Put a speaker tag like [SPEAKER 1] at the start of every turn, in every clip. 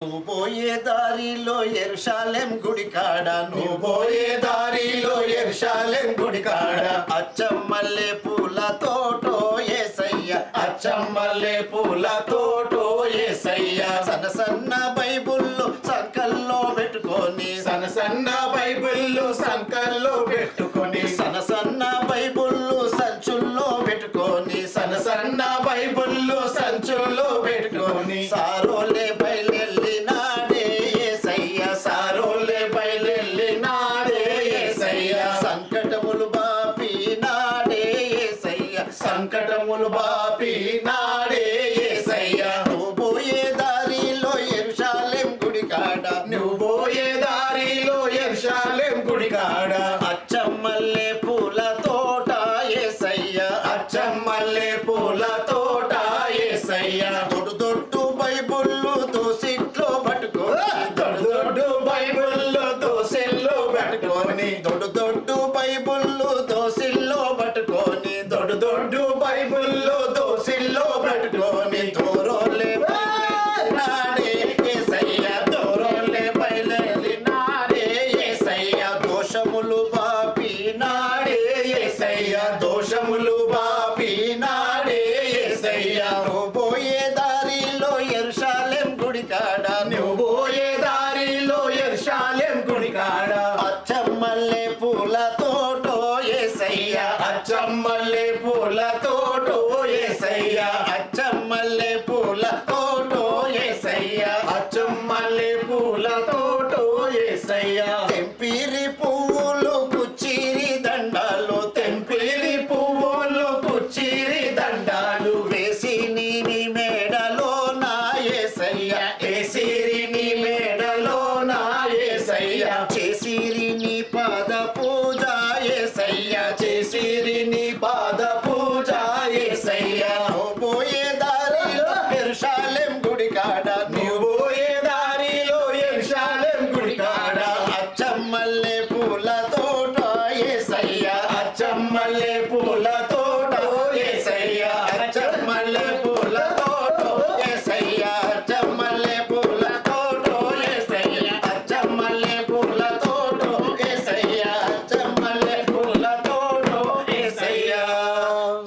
[SPEAKER 1] నువ్వు పోయే దారిలో యెరూషలేం గుడి కాడ
[SPEAKER 2] నువ్వు పోయే దారిలో యెరూషలేం గుడి కాడ
[SPEAKER 1] అచ్చమల్లె పూల తోటో యేసయ్య
[SPEAKER 2] అచ్చమల్లె పూల తోటో యేసయ్య
[SPEAKER 1] సన్న సన్న బైబుల్లు సంకల్లో పెట్టుకొని
[SPEAKER 2] సన్న సన్న బైబిళ్ళు సంకల్లో పెట్టుకొని
[SPEAKER 1] సన్న సన్న బైబుల్లు సంచుల్లో పెట్టుకొని
[SPEAKER 2] సన్న సన్న బైబిళ్ళు సంచుల్లో పెట్టుకొని
[SPEAKER 1] సారోలే బయలెళ్ళినాడే యేసయ్య
[SPEAKER 2] సారోలే బయలెళ్ళినాడే యేసయ్య
[SPEAKER 1] సంకటములు బాపినాడే యేసయ్య
[SPEAKER 2] సంకటములు బాపినాడే యేసయ్య
[SPEAKER 1] నువ్వు పోయే దారిలో యెరూషలేం గుడి కాడ
[SPEAKER 2] నువ్వు పోయే దారిలో యెరూషలేం గుడి కాడ
[SPEAKER 1] అచ్చమల్లె పూల తోట యేసయ్య
[SPEAKER 2] అచ్చమల్లె పూల తోట యేసయ్య
[SPEAKER 1] దొడ్డు దొడ్డు బైబుల్లు దోసిట్లో పట్టుకొని
[SPEAKER 2] దొడ్డు దొడ్డు బైబిళ్ళు దోసెల్లో పెట్టుకొని
[SPEAKER 1] దొడ్డు దొడ్డు బైబుల్లు దోసిల్లో పట్టుకొని
[SPEAKER 2] దొడ్డు దొడ్డు బైబిళ్ళు దోసిల్లో పెట్టుకొని
[SPEAKER 1] దూరోలే బయలుదేరినాడే యేసయ్య దూరోలే బయలుదేరినాడే యేసయ్య దోషములు బాపినాడే
[SPEAKER 2] యేసయ్య దోషములు బాపినాడే యేసయ్య
[SPEAKER 1] నువ్వు పోయే దారిలో యెరూషలేం గుడి కాడ
[SPEAKER 2] నువ్వు పోయే దారిలో యెరూషలేం గుడి కాడ
[SPEAKER 1] అచ్చమల్లె పూల తోటో యేసయ్య
[SPEAKER 2] అచ్చమల్లె పూల తోటో యేసయ్య
[SPEAKER 1] అచ్చమల్లె పూల తోటో యేసయ్య
[SPEAKER 2] అచ్చమల్లె పూల తోటో యేసయ్య
[SPEAKER 1] తెంపిరి పువ్వులు కుచ్చిరి దండాలు
[SPEAKER 2] తెంపిలి పువ్వులు కుచ్చిరి దండాలు
[SPEAKER 1] వేసి నీ మేడలో నా యేసయ్య
[SPEAKER 2] ఏసిరి నీ మేడలో నా యేసయ్య
[SPEAKER 1] చేసిరి నీ పాద పూజ యేసయ్య
[SPEAKER 2] చేసిరి నీ పాద పూజ యేసయ్య
[SPEAKER 1] నువ్వు పోయే దారిలో యెరూషలేం గుడి కాడ
[SPEAKER 2] నువ్వు పోయే దారిలో యెరూషలేం గుడి కాడ
[SPEAKER 1] అచ్చమల్లె పూల తోట యేసయ్య
[SPEAKER 2] అచ్చమల్లె పూల తోట యేసయ్య
[SPEAKER 1] అచ్చమల్లె పూల తోట యేసయ్య అచ్చమల్లె పూల తోట యేసయ్య అచ్చమల్లె పూల తోట యేసయ్య అచ్చమల్లె పూల తోట యేసయ్య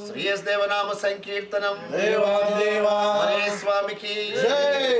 [SPEAKER 1] శ్రీయస్ దేవనామ సంకీర్తనం
[SPEAKER 2] దేవాది దేవా
[SPEAKER 1] హరే స్వామికి
[SPEAKER 2] జై.